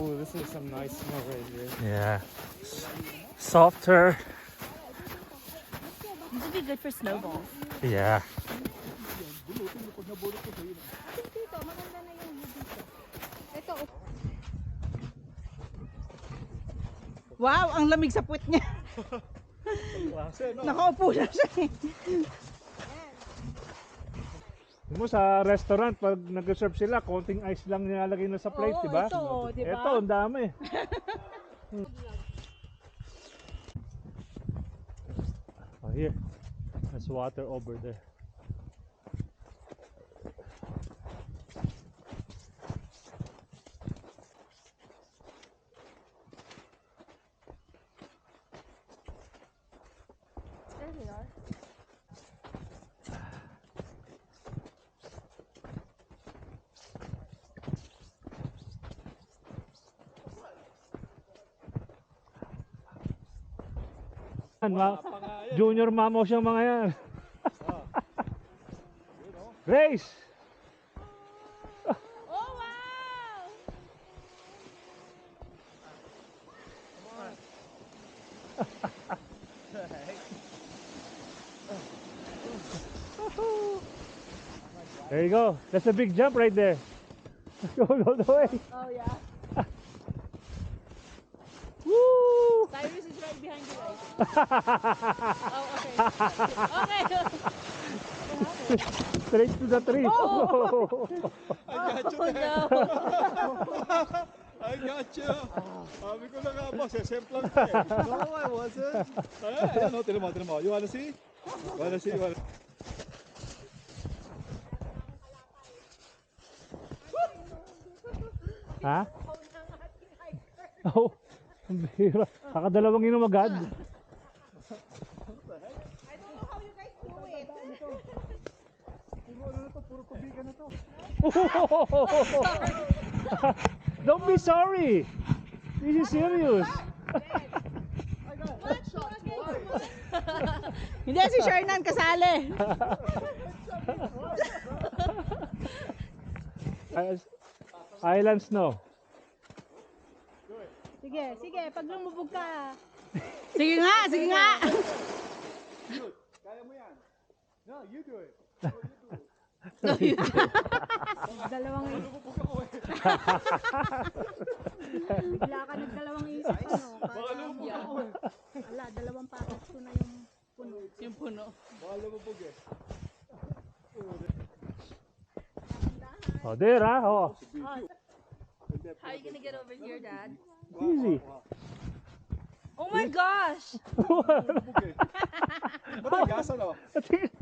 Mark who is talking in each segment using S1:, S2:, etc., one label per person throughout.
S1: Oh, this is some nice snow right here.
S2: Yeah. Softer.
S3: This would be good for snowballs.
S2: Yeah.
S4: Wow, ang lamig sa puwet niya. Nakaupo na siya.
S2: Mo sa restaurant, pag nag-serve sila, konting ice lang nilalagay na sa plate,
S4: Oo,
S2: diba?
S4: ito, diba?
S2: Ito, ang dami. Oh, here. There's water over there.
S3: There they are.
S2: Junior mamos yung mga yan. Grace!
S3: Oh wow!
S2: There you go. That's a big jump right there. Go all the way.
S3: Oh yeah.
S2: Woo!
S3: Cyrus is right behind you guys. Oh okay. Okay.
S2: Straight to the tree.
S3: Oh.
S1: I got you
S3: Oh
S1: there.
S3: no.
S1: I got you. Sabi ko na nga ba, sesemplang ka eh. No, I wasn't. Ayan, no, tinan mo. You wanna see?
S2: Ha? Oh, ang bihira. Kakadalawang inom agad.
S1: Puro tubigan na to.
S2: Don't be sorry. This is serious.
S4: Hindi, si Shernan kasali.
S2: Island snow.
S4: Sige, pag lumubog ka. Sige nga.
S1: Kaya mo yan. No, you do it.
S4: Dalawang
S1: Lumubog ako eh.
S4: bigla ka nagdalawang isip ano.
S1: Baka lumubog ako eh.
S4: Ala, dalawang patas ko na yung puno.
S3: Yung puno.
S1: Baka lumubog eh.
S2: Oh, there ha. Oh.
S3: How are you gonna get over here, Dad?
S2: Easy.
S3: Oh my gosh!
S1: Lumubog eh. Matigas ano?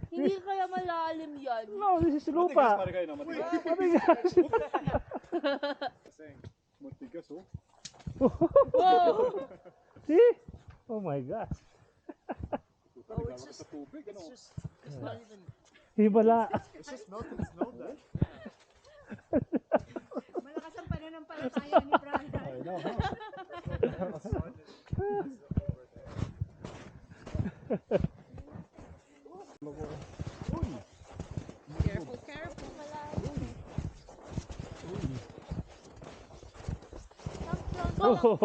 S3: Hindi kaya malalim yan.
S2: No, this is
S1: Matigas
S2: lupa.
S1: pare kayo na, matigas.
S2: Matigas.
S1: Matigas oh.
S3: Whoa!
S2: See? Oh my gosh.
S3: Oh, it's just,
S1: Sa tubig ano?
S3: it's not even.
S2: Hibala.
S1: It's just melted snow then.
S4: Malakas ang pananampalataya ni Brian.
S1: I know, huh?
S3: Careful, malalim.
S2: Oh.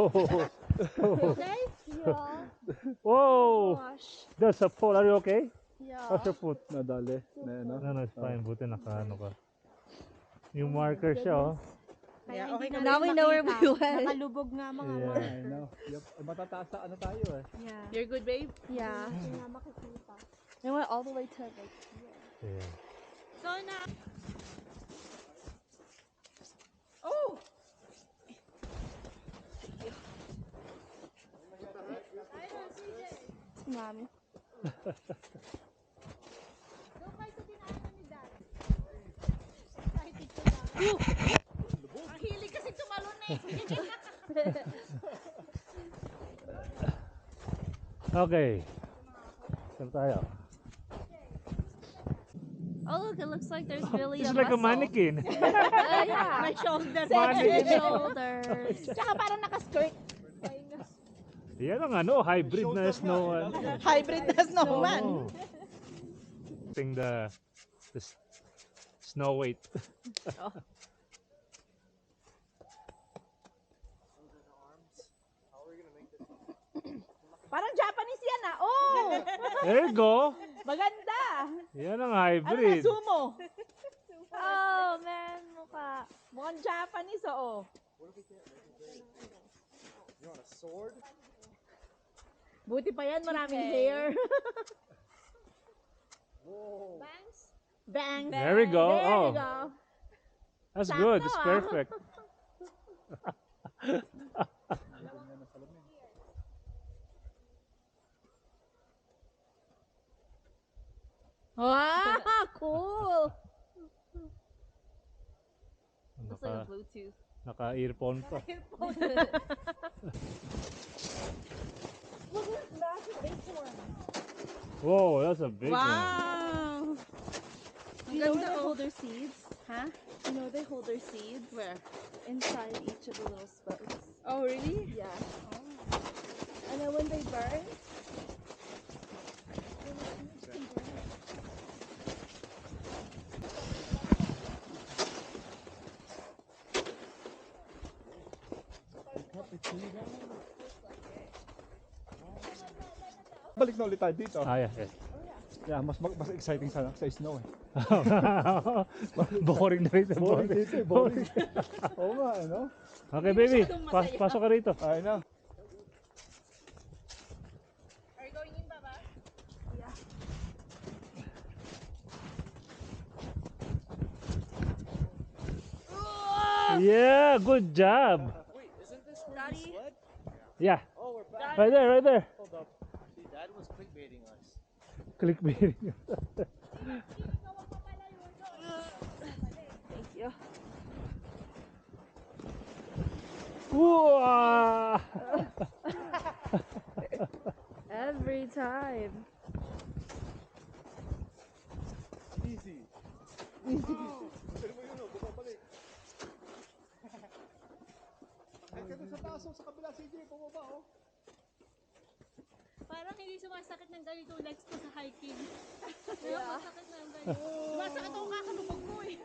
S3: Okay? Yeah.
S2: Whoa.
S3: Gosh.
S2: That's a pole. Are you okay?
S3: Yeah.
S2: How's your foot?
S1: Nadali. Na ano?
S2: No, it's fine. Buti naka-ano ka. Yung marker siya, oh.
S4: Kaya okay
S3: Now we know where we went.
S4: Nakalubog nga mga
S2: Yeah.
S4: marker.
S1: I know. Yep. Matataas na ano tayo eh.
S4: Yeah.
S3: You're good, babe? Yeah.
S4: Hindi nga makikita.
S3: I went all the way to like here.
S2: Yeah.
S3: So now. Oh! Mami.
S4: Doon kayo sa dinaanan ni Dad. Excited ko lang. Ang hilig kasi tumalon eh.
S2: Okay. Saan tayo?
S3: Oh, look, it looks like there's really
S2: It's
S3: a
S2: like a
S3: muscle.
S2: mannequin.
S3: Yeah, my shoulder.
S2: Mannequin.
S3: Shoulders.
S4: Tsaka parang naka-skirt.
S2: Yan ang ano, hybrid na snow.
S4: Hybrid na snowman.
S2: Oh. Thing the snow weight.
S4: Parang Japanese yan ah. Oh!
S2: There you go.
S4: Maganda.
S2: Yan ang
S4: Ano na,
S2: hybrid.
S4: sumo?
S3: Oh, man, mukha.
S4: Mukhang Japanese oo. Buti pa yan, maraming hair.
S3: Bangs?
S4: Bangs.
S2: There we go.
S4: There
S2: Oh,
S4: you go.
S2: that's
S4: Sakto,
S2: good. It's
S4: ah.
S2: perfect.
S4: Wow, cool.
S3: Looks like a Bluetooth.
S2: Naka-earphone pa.
S4: Look at this massive acorn.
S2: Whoa, that's a big one.
S4: Wow.
S3: You know where they hold their seeds?
S4: Huh?
S3: You know they hold their seeds?
S4: Where?
S3: Inside each of the little spokes.
S4: Oh, really?
S3: Yeah. And then when they burn,
S1: Balik na ulit tayo dito.
S2: Ah, yeah, yeah.
S1: Yeah, mas exciting sa snow eh.
S2: Boring na rin.
S1: Boring dito eh, boring. Oo nga, ano?
S2: Okay, baby. Pasok ka rito.
S1: Ay na.
S4: Are you going in, Baba?
S2: Yeah, good job.
S3: Daddy,
S2: Yeah.
S5: Oh, we're back.
S2: Right there, right there.
S5: Hold up. See, Dad was clickbaiting us.
S2: Clickbait.
S3: thank you.
S2: Whoa!
S3: Every time.
S1: Easy. Pero mo yun, bumabalik. Ay, ka sa taas, sa kabila, CJ, bumaba, oh.
S4: Parang hindi sumasakit ng ganito legs ko sa hiking. Yeah. Masakit na yung ganito. Masakit ako kakalubog ko eh.